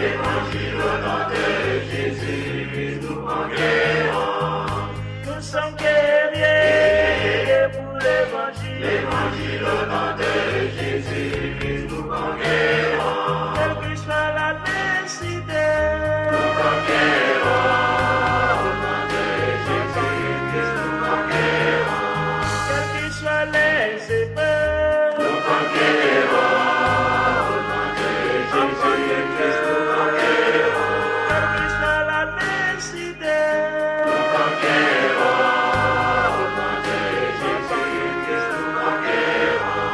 L'évangile au nom de Jésus, nous conquérons. Nous sommes guerriers pour l'évangile. L'évangile au nom de Jésus, nous conquérons. Quelle que soit la nécessité, Nous conquérons. Au nom de Jésus, nous conquérons. quelles que soient les épreuves, Nous conquérons. Au nom de Jésus, nous conquérons. quelle que soit la nécessité, Nous conquérons. Au nom de Jésus, nous conquérons.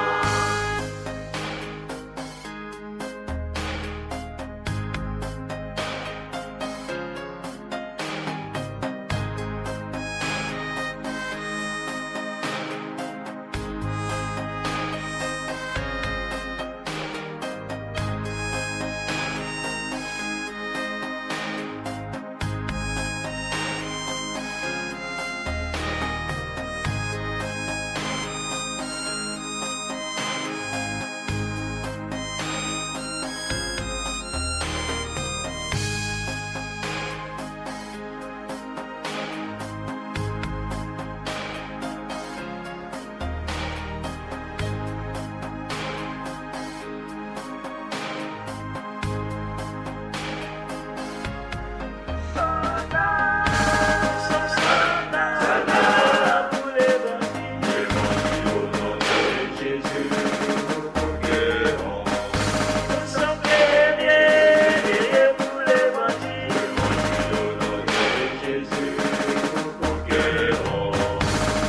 soldats pour l'évangile. L'évangile au nom de Jésus, nous conquérons. Nous sommes guerriers pour l'évangile. L'évangile au nom de Jésus, nous conquérons.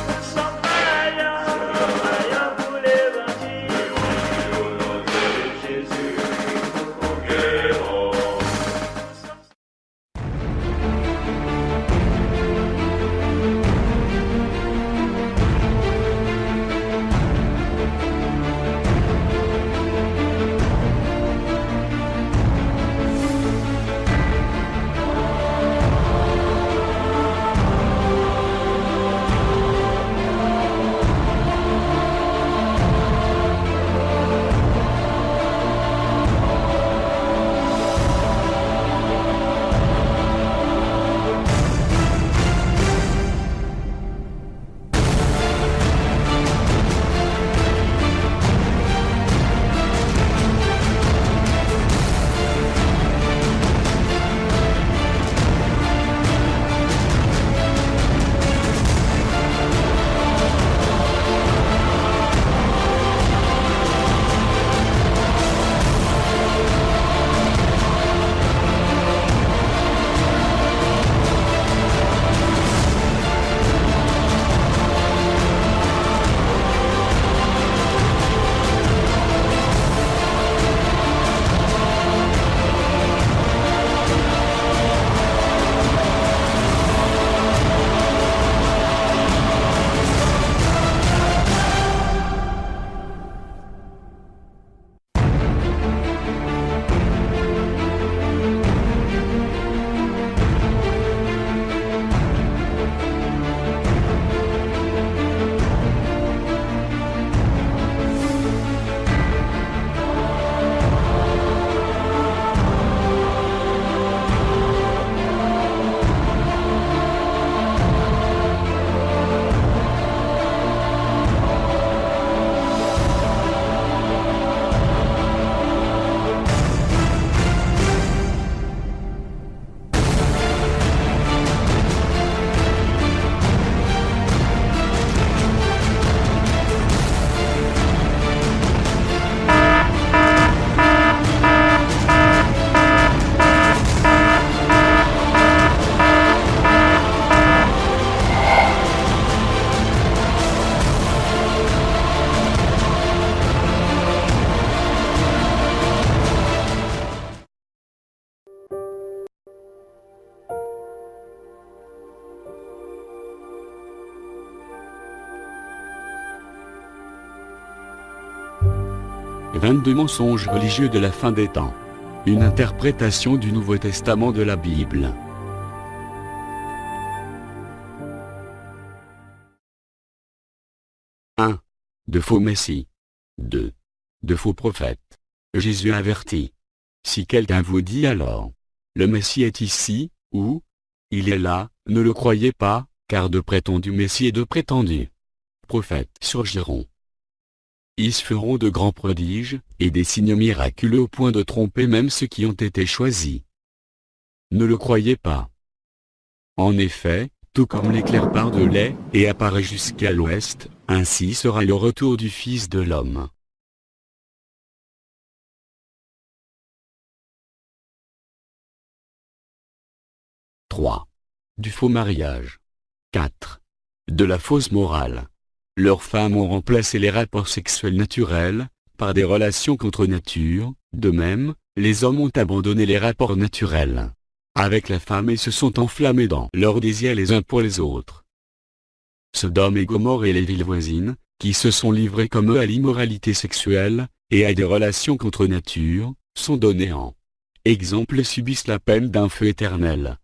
Nous sommes vaillants pour l'évangile. L'évangile au nom de Jésus, nous conquérons. « 22 mensonges religieux de la fin des temps », une interprétation du Nouveau Testament de la Bible. De faux messies. 2. De faux prophètes. Jésus avertit. Si quelqu'un vous dit alors, le Messie est ici, ou, il est là, ne le croyez pas, car de prétendus Messie et de prétendus prophètes surgiront. Ils feront de grands prodiges, et des signes miraculeux au point de tromper même ceux qui ont été choisis. Ne le croyez pas. En effet, tout comme l'éclair part de l'est, et apparaît jusqu'à l'ouest, ainsi sera le retour du Fils de l'homme. Du faux mariage. 4. De la fausse morale. Leurs femmes ont remplacé les rapports sexuels naturels par des relations contre nature, de même, les hommes ont abandonné les rapports naturels avec la femme et se sont enflammés dans leur désir les uns pour les autres. Sodome et Gomorrhe et les villes voisines, qui se sont livrés comme eux à l'immoralité sexuelle et à des relations contre nature, sont donnés en exemple et subissent la peine d'un feu éternel.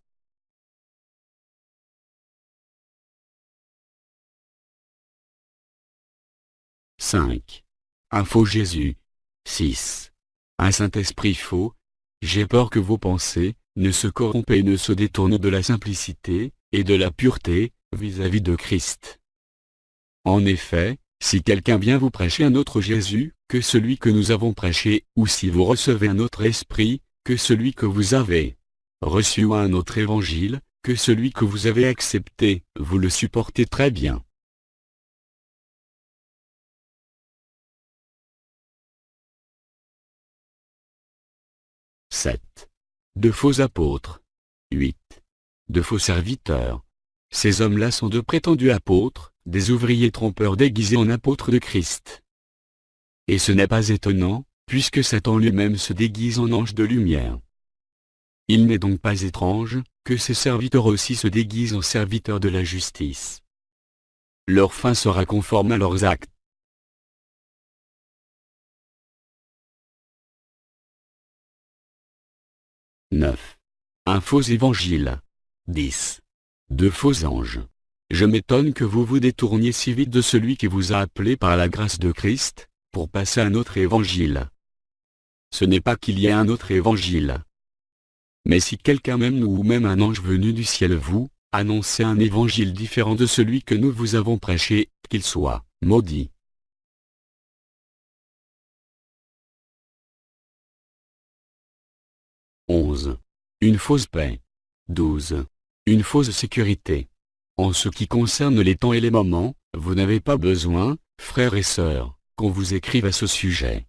5. Un faux Jésus. 6. Un Saint-Esprit faux. J'ai peur que vos pensées ne se corrompent et ne se détournent de la simplicité et de la pureté vis-à-vis de Christ. En effet, si quelqu'un vient vous prêcher un autre Jésus que celui que nous avons prêché, ou si vous recevez un autre esprit que celui que vous avez reçu ou un autre évangile que celui que vous avez accepté, vous le supportez très bien. 7. De faux apôtres. 8. De faux serviteurs. Ces hommes-là sont de prétendus apôtres, des ouvriers trompeurs déguisés en apôtres de Christ. Et ce n'est pas étonnant, puisque Satan lui-même se déguise en ange de lumière. Il n'est donc pas étrange que ces serviteurs aussi se déguisent en serviteurs de la justice. Leur fin sera conforme à leurs actes. 9. Un faux évangile. 10. De faux anges. Je m'étonne que vous vous détourniez si vite de celui qui vous a appelé par la grâce de Christ, pour passer à un autre évangile. Ce n'est pas qu'il y ait un autre évangile. Mais si quelqu'un même nous ou même un ange venu du ciel vous annonçait un évangile différent de celui que nous vous avons prêché, qu'il soit maudit. 11. Une fausse paix. 12. Une fausse sécurité. En ce qui concerne les temps et les moments, vous n'avez pas besoin, frères et sœurs, qu'on vous écrive à ce sujet.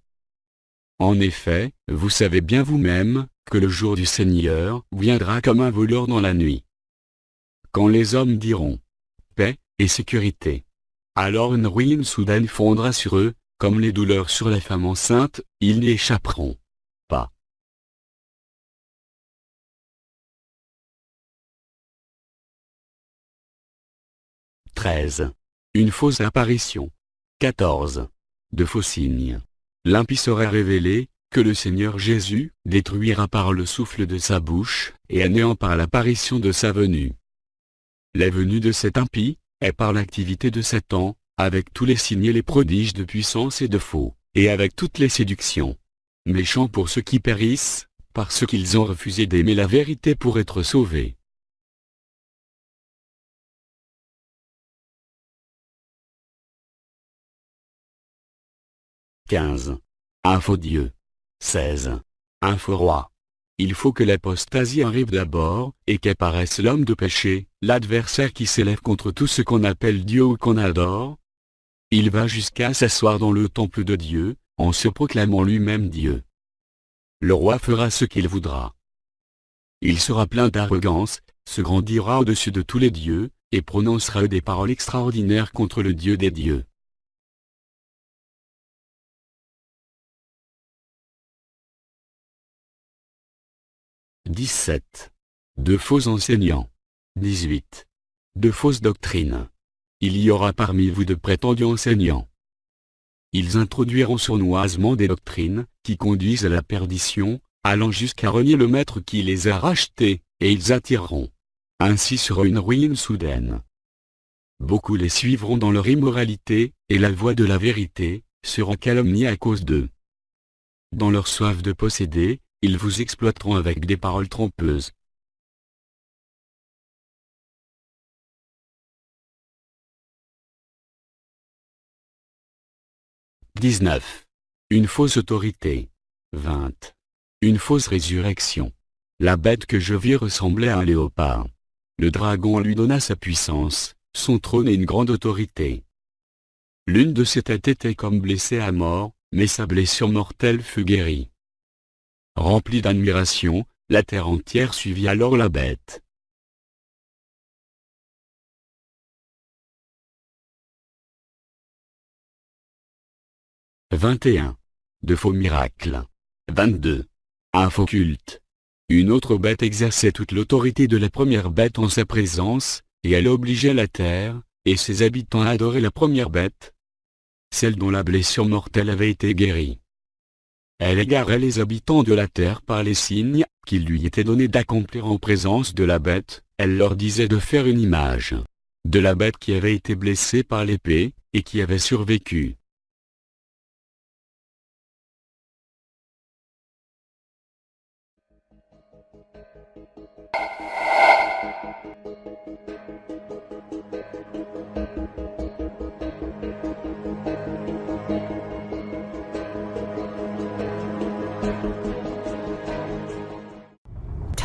En effet, vous savez bien vous-même, que le jour du Seigneur viendra comme un voleur dans la nuit. Quand les hommes diront « paix et sécurité », alors une ruine soudaine fondra sur eux, comme les douleurs sur la femme enceinte, ils n'y échapperont pas. 13. Une fausse apparition. 14. De faux signes. L'impie sera révélé, que le Seigneur Jésus détruira par le souffle de sa bouche, et à néant par l'apparition de sa venue. La venue de cet impie est par l'activité de Satan, avec tous les signes et les prodiges de puissance et de faux, et avec toutes les séductions. Méchants pour ceux qui périssent, parce qu'ils ont refusé d'aimer la vérité pour être sauvés. 15. Un faux Dieu. 16. Un faux roi. Il faut que l'apostasie arrive d'abord, et qu'apparaisse l'homme de péché, l'adversaire qui s'élève contre tout ce qu'on appelle Dieu ou qu'on adore. Il va jusqu'à s'asseoir dans le temple de Dieu, en se proclamant lui-même Dieu. Le roi fera ce qu'il voudra. Il sera plein d'arrogance, se grandira au-dessus de tous les dieux, et prononcera des paroles extraordinaires contre le Dieu des dieux. 17. De faux enseignants. 18. De fausses doctrines. Il y aura parmi vous de prétendus enseignants. Ils introduiront sournoisement des doctrines, qui conduisent à la perdition, allant jusqu'à renier le maître qui les a rachetés, et ils attireront ainsi sur une ruine soudaine. Beaucoup les suivront dans leur immoralité, et la voie de la vérité sera calomniée à cause d'eux. Dans leur soif de posséder, Ils vous exploiteront avec des paroles trompeuses. « 19. Une fausse autorité. 20. Une fausse résurrection. La bête que je vis ressemblait à un léopard. Le dragon lui donna sa puissance, son trône et une grande autorité. L'une de ses têtes était comme blessée à mort, mais sa blessure mortelle fut guérie. Remplie d'admiration, la terre entière suivit alors la bête. « 21. De faux miracles. 22. Un faux culte. Une autre bête exerçait toute l'autorité de la première bête en sa présence, et elle obligeait la terre, et ses habitants à adorer la première bête, celle dont la blessure mortelle avait été guérie. Elle égarait les habitants de la terre par les signes qu'il lui était donné d'accomplir en présence de la bête. Elle leur disait de faire une image de la bête qui avait été blessée par l'épée, et qui avait survécu.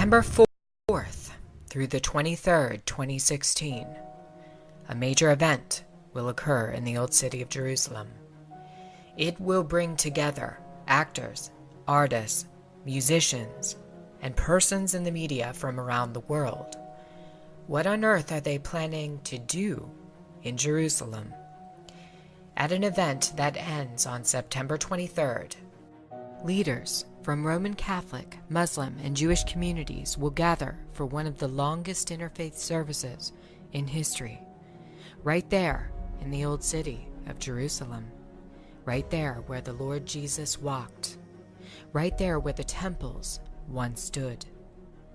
September 4th through the 23rd, 2016, a major event will occur in the Old City of Jerusalem. It will bring together actors, artists, musicians, and persons in the media from around the world. What on earth are they planning to do in Jerusalem? At an event that ends on September 23rd, leaders from Roman Catholic, Muslim, and Jewish communities will gather for one of the longest interfaith services in history, right there in the Old City of Jerusalem, right there where the Lord Jesus walked, right there where the temples once stood.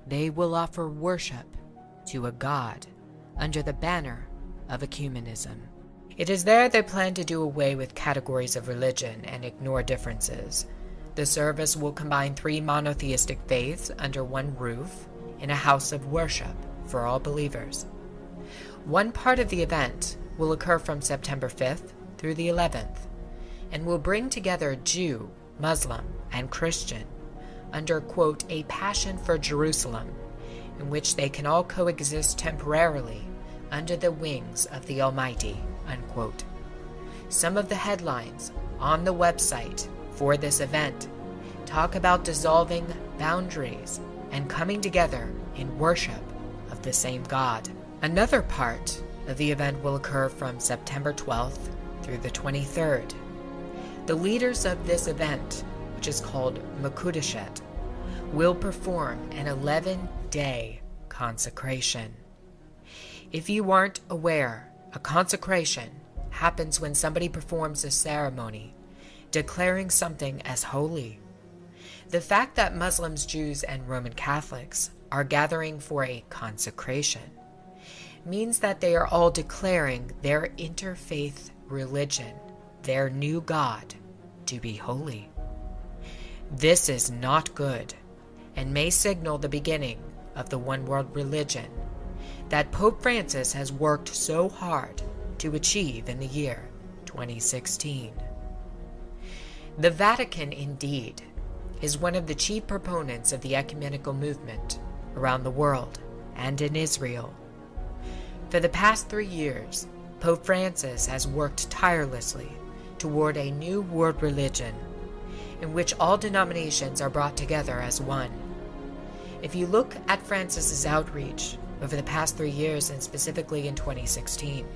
They will offer worship to a God under the banner of ecumenism. It is there they plan to do away with categories of religion and ignore differences. The service will combine 3 monotheistic faiths under one roof in a house of worship for all believers. One part of the event will occur from September 5th through the 11th and will bring together Jew, Muslim, and Christian under, quote, a passion for Jerusalem, in which they can all coexist temporarily under the wings of the Almighty, unquote. Some of the headlines on the website for this event talk about dissolving boundaries and coming together in worship of the same God. Another part of the event will occur from September 12th through the 23rd. The leaders of this event, which is called Makudeshet, will perform an 11-day consecration. If you aren't aware, a consecration happens when somebody performs a ceremony declaring something as holy. The fact that Muslims, Jews, and Roman Catholics are gathering for a consecration means that they are all declaring their interfaith religion, their new God, to be holy. This is not good and may signal the beginning of the one-world religion that Pope Francis has worked so hard to achieve in the year 2016. The Vatican, indeed, is one of the chief proponents of the ecumenical movement around the world and in Israel. For the past 3 years, Pope Francis has worked tirelessly toward a new world religion in which all denominations are brought together as one. If you look at Francis's outreach over the past 3 years, and specifically in 2016,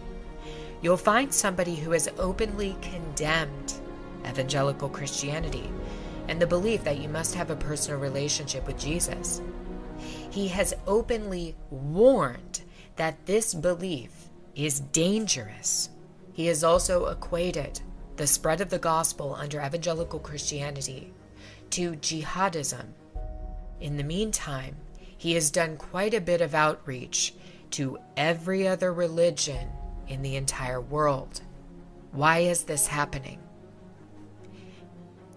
you'll find somebody who has openly condemned evangelical Christianity and the belief that you must have a personal relationship with Jesus. He has openly warned that this belief is dangerous. He has also equated the spread of the gospel under evangelical Christianity to jihadism. In the meantime, he has done quite a bit of outreach to every other religion in the entire world. Why is this happening?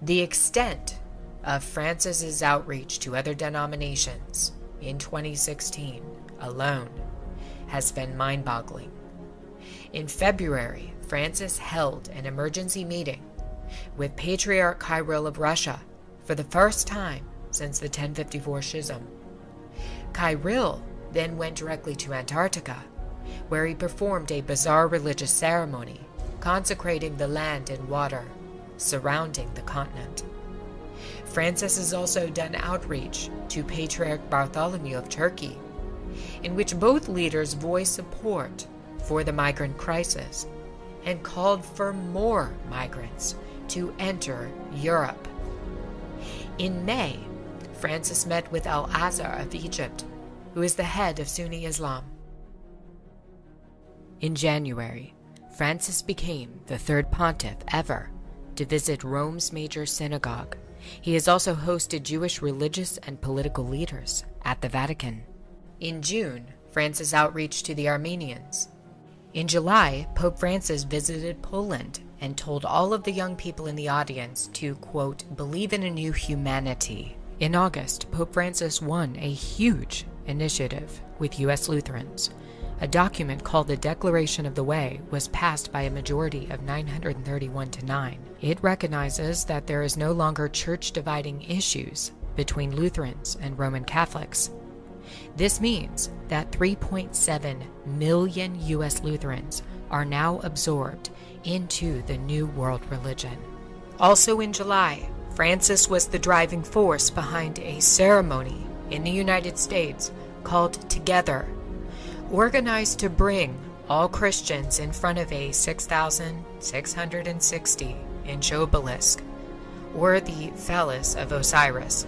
The extent of Francis's outreach to other denominations in 2016 alone has been mind-boggling. In February, Francis held an emergency meeting with Patriarch Kirill of Russia for the first time since the 1054 schism. Kirill then went directly to Antarctica, where he performed a bizarre religious ceremony consecrating the land and water surrounding the continent. Francis has also done outreach to Patriarch Bartholomew of Turkey, in which both leaders voiced support for the migrant crisis and called for more migrants to enter Europe. In May, Francis met with Al-Azhar of Egypt, who is the head of Sunni Islam. In January, Francis became the third pontiff ever to visit Rome's major synagogue. He has also hosted Jewish religious and political leaders at the Vatican. In June, Francis outreached to the Armenians. In July, Pope Francis visited Poland and told all of the young people in the audience to, quote, believe in a new humanity. In August, Pope Francis won a huge initiative with U.S. Lutherans. A document called the Declaration of the Way was passed by a majority of 931 to 9. It recognizes that there is no longer church-dividing issues between Lutherans and Roman Catholics. This means that 3.7 million U.S. Lutherans are now absorbed into the New World Religion. Also in July, Francis was the driving force behind a ceremony in the United States called Together, organized to bring all Christians in front of a 6,660-inch obelisk, or the phallus of Osiris,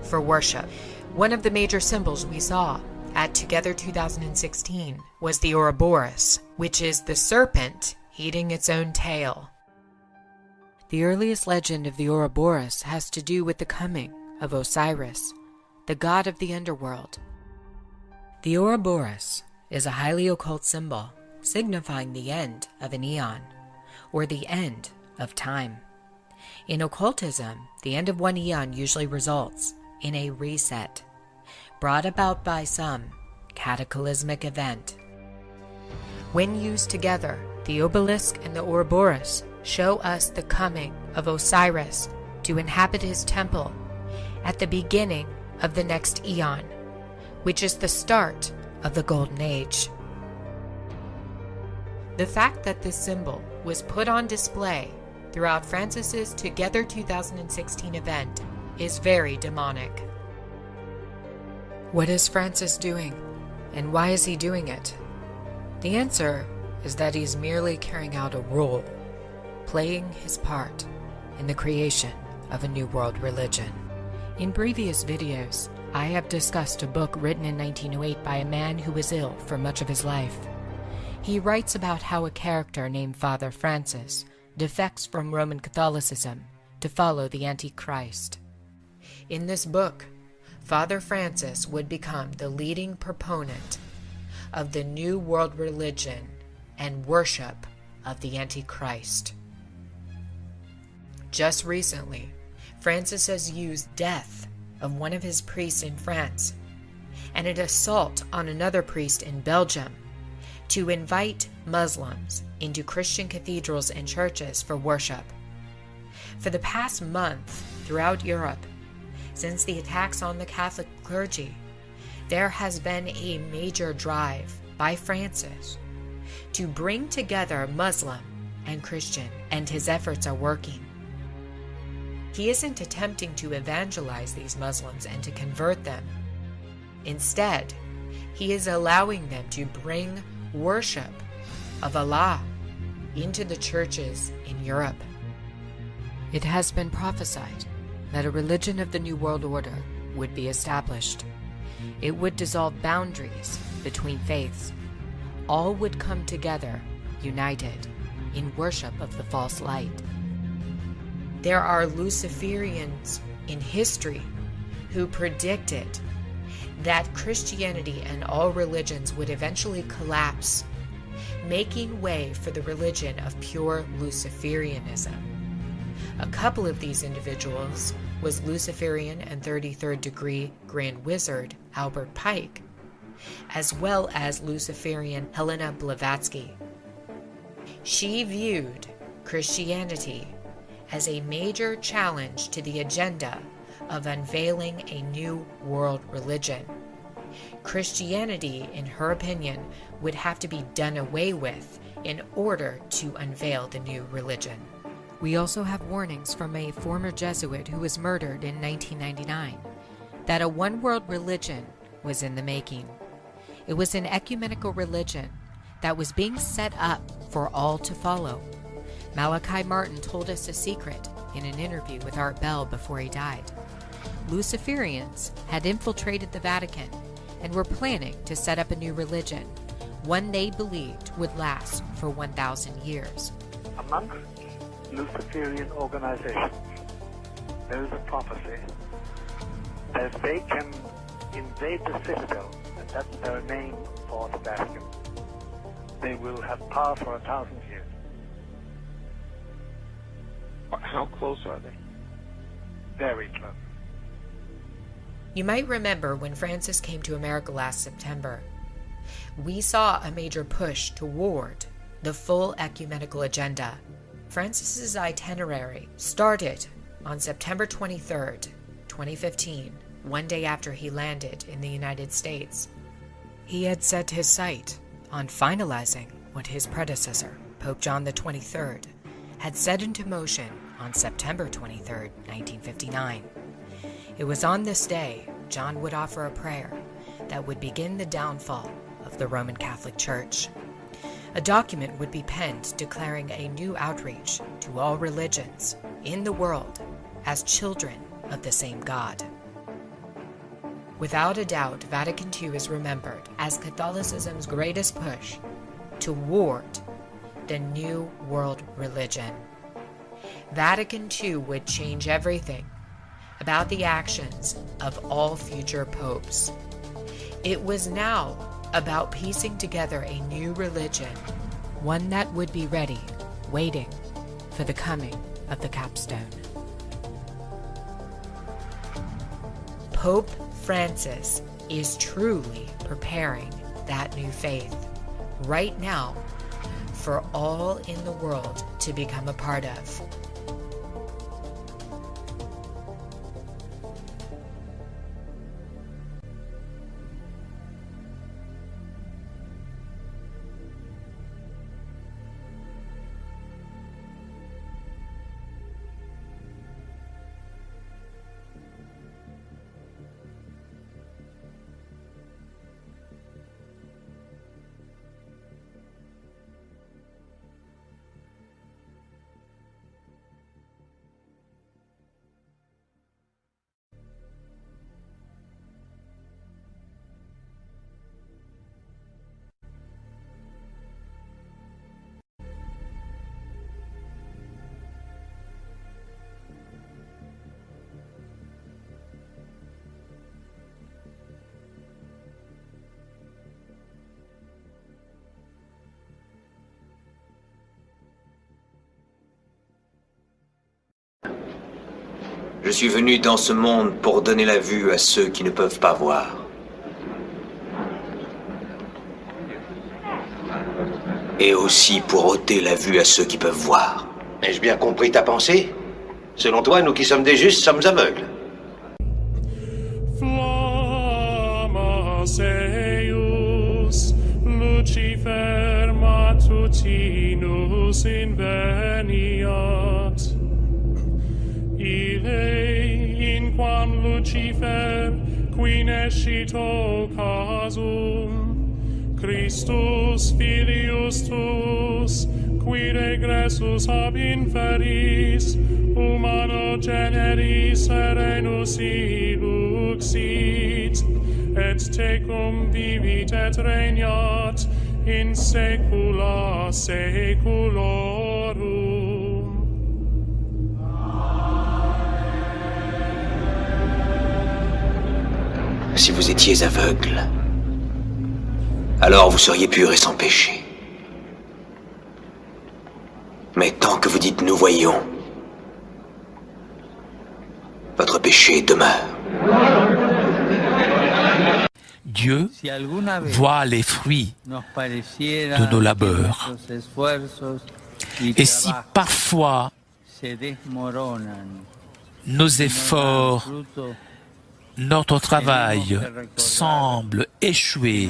for worship. One of the major symbols we saw at Together 2016 was the Ouroboros, which is the serpent eating its own tail. The earliest legend of the Ouroboros has to do with the coming of Osiris, the god of the underworld. The Ouroboros is a highly occult symbol signifying the end of an eon, or the end of time. In occultism, the end of one eon usually results in a reset, brought about by some cataclysmic event. When used together, the obelisk and the Ouroboros show us the coming of Osiris to inhabit his temple at the beginning of the next eon, which is the start of the Golden Age. The fact that this symbol was put on display throughout Francis's Together 2016 event is very demonic. What is Francis doing, and why is he doing it? The answer is that he's merely carrying out a role, playing his part in the creation of a new world religion. In previous videos, I have discussed a book written in 1908 by a man who was ill for much of his life. He writes about how a character named Father Francis defects from Roman Catholicism to follow the Antichrist. In this book, Father Francis would become the leading proponent of the new world religion and worship of the Antichrist. Just recently, Francis has used death of one of his priests in France and an assault on another priest in Belgium to invite Muslims into Christian cathedrals and churches for worship. For the past month, throughout Europe, since the attacks on the Catholic clergy, there has been a major drive by Francis to bring together Muslim and Christian, and his efforts are working. He isn't attempting to evangelize these Muslims and to convert them. Instead, he is allowing them to bring worship of Allah into the churches in Europe. It has been prophesied that a religion of the New World Order would be established. It would dissolve boundaries between faiths. All would come together, united, in worship of the false light. There are Luciferians in history who predicted that Christianity and all religions would eventually collapse, making way for the religion of pure Luciferianism. A couple of these individuals was Luciferian and 33rd degree Grand Wizard Albert Pike, as well as Luciferian Helena Blavatsky. She viewed Christianity as a major challenge to the agenda of unveiling a new world religion. Christianity, in her opinion, would have to be done away with in order to unveil the new religion. We also have warnings from a former Jesuit who was murdered in 1999 that a one-world religion was in the making. It was an ecumenical religion that was being set up for all to follow. Malachi Martin told us a secret in an interview with Art Bell before he died. Luciferians had infiltrated the Vatican and were planning to set up a new religion, one they believed would last for 1,000 years. Amongst Luciferian organizations, there is a prophecy that if they can invade the citadel, and that's their name for the Vatican, they will have power for 1,000 years. How close are they? Very close. You might remember when Francis came to America last September, we saw a major push toward the full ecumenical agenda. Francis's itinerary started on September 23rd, 2015, one day after he landed in the United States. He had set his sight on finalizing what his predecessor, Pope John the 23rd, had set into motion on September 23rd, 1959. It was on this day John would offer a prayer that would begin the downfall of the Roman Catholic Church. A document would be penned declaring a new outreach to all religions in the world as children of the same God. Without a doubt, Vatican II is remembered as Catholicism's greatest push toward the new world religion. Vatican II would change everything about the actions of all future popes. It was now about piecing together a new religion, one that would be ready, waiting for the coming of the capstone. Pope Francis is truly preparing that new faith right now for all in the world to become a part of. Je suis venu dans ce monde pour donner la vue à ceux qui ne peuvent pas voir. Et aussi pour ôter la vue à ceux qui peuvent voir. Ai-je bien compris ta pensée? Selon toi, nous qui sommes des justes sommes aveugles. Flamma eius, Lucifer matutinus inveniat. Ille in quam Lucifer qui nescito casum, Christus filius tuus, qui regressus ab inferis, humano generis serenus iluxit, et tecum vivit et regnat in saecula saeculorum. Si vous étiez aveugle, alors vous seriez purs et sans péché. Mais tant que vous dites « nous voyons », votre péché demeure. Dieu voit les fruits de nos labeurs. Et si parfois nos efforts, notre travail semble échouer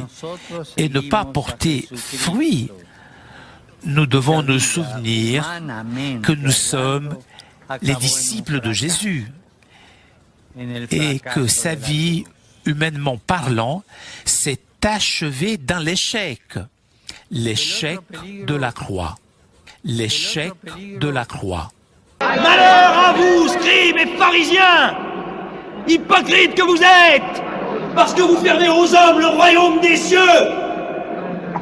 et ne pas porter fruit, nous devons nous souvenir que nous sommes les disciples de Jésus et que sa vie, humainement parlant, s'est achevée dans l'échec. L'échec de la croix. L'échec de la croix. Malheur à vous, scribes et pharisiens, hypocrites que vous êtes, parce que vous fermez aux hommes le royaume des cieux.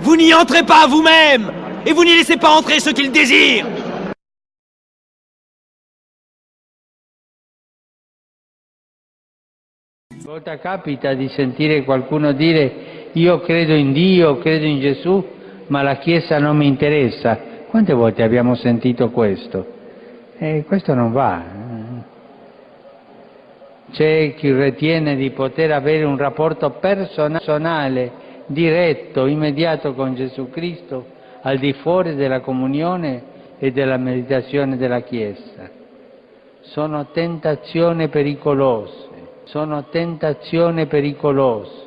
Vous n'y entrez pas vous-même, et vous n'y laissez pas entrer ceux qui le désirent. Volta capita di sentire qualcuno dire io credo in Dio, credo in Gesù, ma la Chiesa non mi interessa. Quante volte abbiamo sentito questo? Questo non va. C'è chi ritiene di poter avere un rapporto personale, diretto, immediato con Gesù Cristo, al di fuori della comunione e della meditazione della Chiesa. Sono tentazioni pericolose. Sono tentazioni pericolose.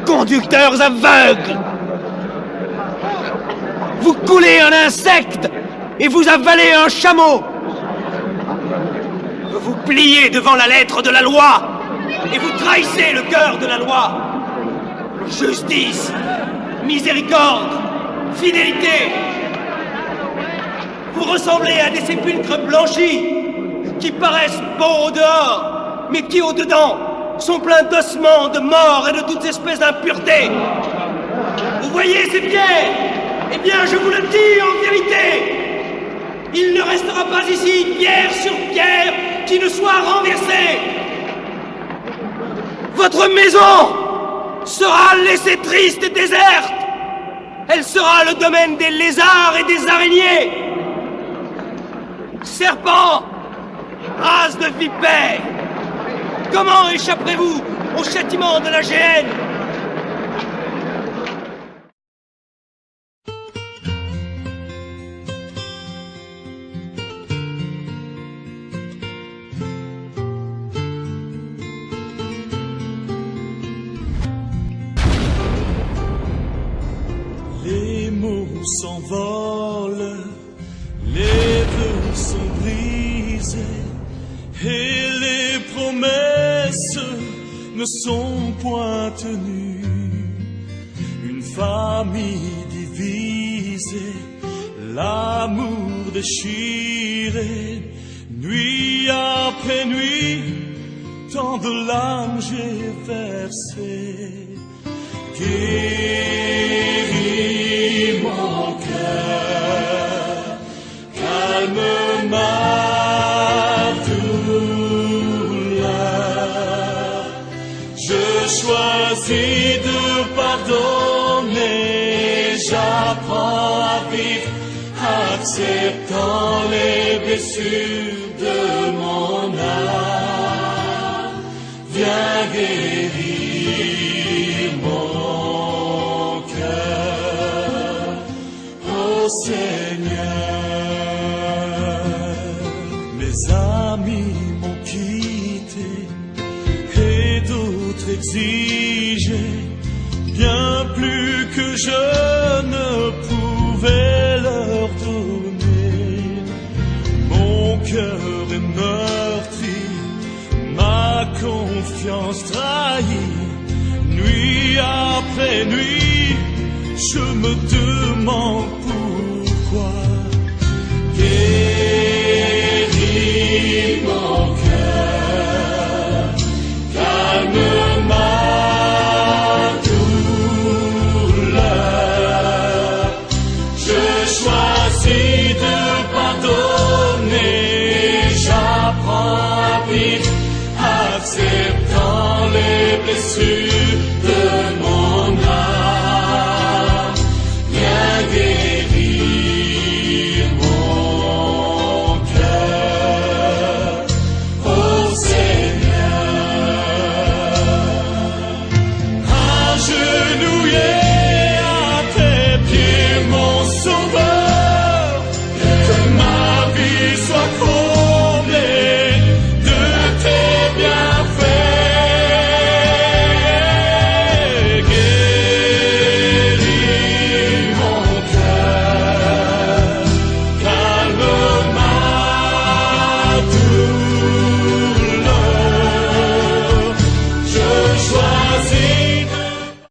Conducteurs aveugles! Vous coulez un insecte et vous avalez un chameau! Vous vous pliez devant la lettre de la loi et vous trahissez le cœur de la loi! Justice, miséricorde, fidélité. Vous ressemblez à des sépulcres blanchis qui paraissent beaux au dehors, mais qui au dedans sont pleins d'ossements, de morts et de toutes espèces d'impuretés. Vous voyez ces pierres? Eh bien, je vous le dis en vérité, il ne restera pas ici pierre sur pierre qui ne soit renversée. Votre maison sera laissée triste et déserte. Elle sera le domaine des lézards et des araignées. Serpents, race de vipères, comment échapperez-vous au châtiment de la géhenne? Les mots s'envolent, les vœux sont brisés, et les promesses ne sont point tenues. Une famille divisée, l'amour déchiré, nuit après nuit, tant de larmes j'ai versé. Guéris mon cœur, calme ma douleur. Je choisis de pardonner, j'apprends à vivre, acceptant les blessures de mon âme. Viens guérir mon cœur, ô Seigneur. Mes amis m'ont quitté et d'autres exigé bien plus que je ne pouvais leur donner. Mon cœur est meurtri, ma confiance trahie, nuit après nuit, je me demande pourquoi. Guéris mon cœur, calme ma douleur. Je choisis de pardonner, j'apprends à vivre, accepter